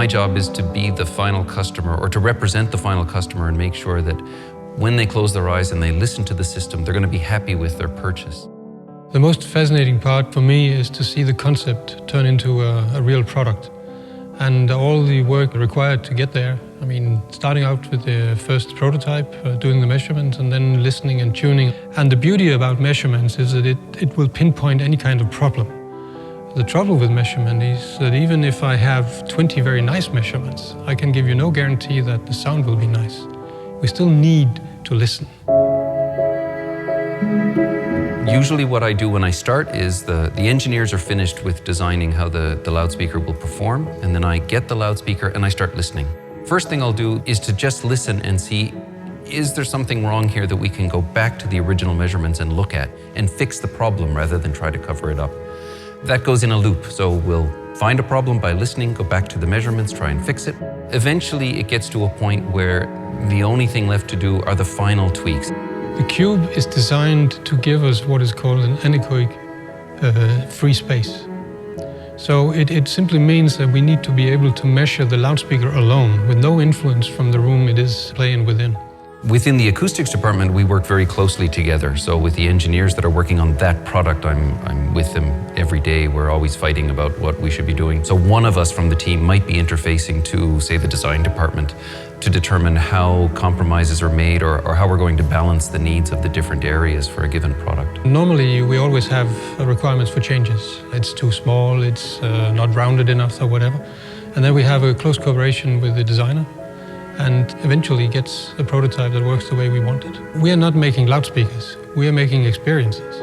My job is to be the final customer, or to represent the final customer, and make sure that when they close their eyes and they listen to the system, they're going to be happy with their purchase. The most fascinating part for me is to see the concept turn into a real product, and all the work required to get there. I mean, starting out with the first prototype, doing the measurements, and then listening and tuning. And the beauty about measurements is that it will pinpoint any kind of problem. The trouble with measurement is that even if I have 20 very nice measurements, I can give you no guarantee that the sound will be nice. We still need to listen. Usually what I do when I start is the engineers are finished with designing how the loudspeaker will perform, and then I get the loudspeaker and I start listening. First thing I'll do is to just listen and see, is there something wrong here that we can go back to the original measurements and look at and fix the problem rather than try to cover it up. That goes in a loop, so we'll find a problem by listening, go back to the measurements, try and fix it. Eventually it gets to a point where the only thing left to do are the final tweaks. The cube is designed to give us what is called an anechoic free space. So it simply means that we need to be able to measure the loudspeaker alone, with no influence from the room it is playing within. Within the acoustics department, we work very closely together. So with the engineers that are working on that product, I'm with them every day. We're always fighting about what we should be doing. So one of us from the team might be interfacing to, say, the design department to determine how compromises are made, or how we're going to balance the needs of the different areas for a given product. Normally, we always have requirements for changes. It's too small, it's not rounded enough, or whatever. And then we have a close cooperation with the designer, and eventually gets a prototype that works the way we want it. We are not making loudspeakers, we are making experiences.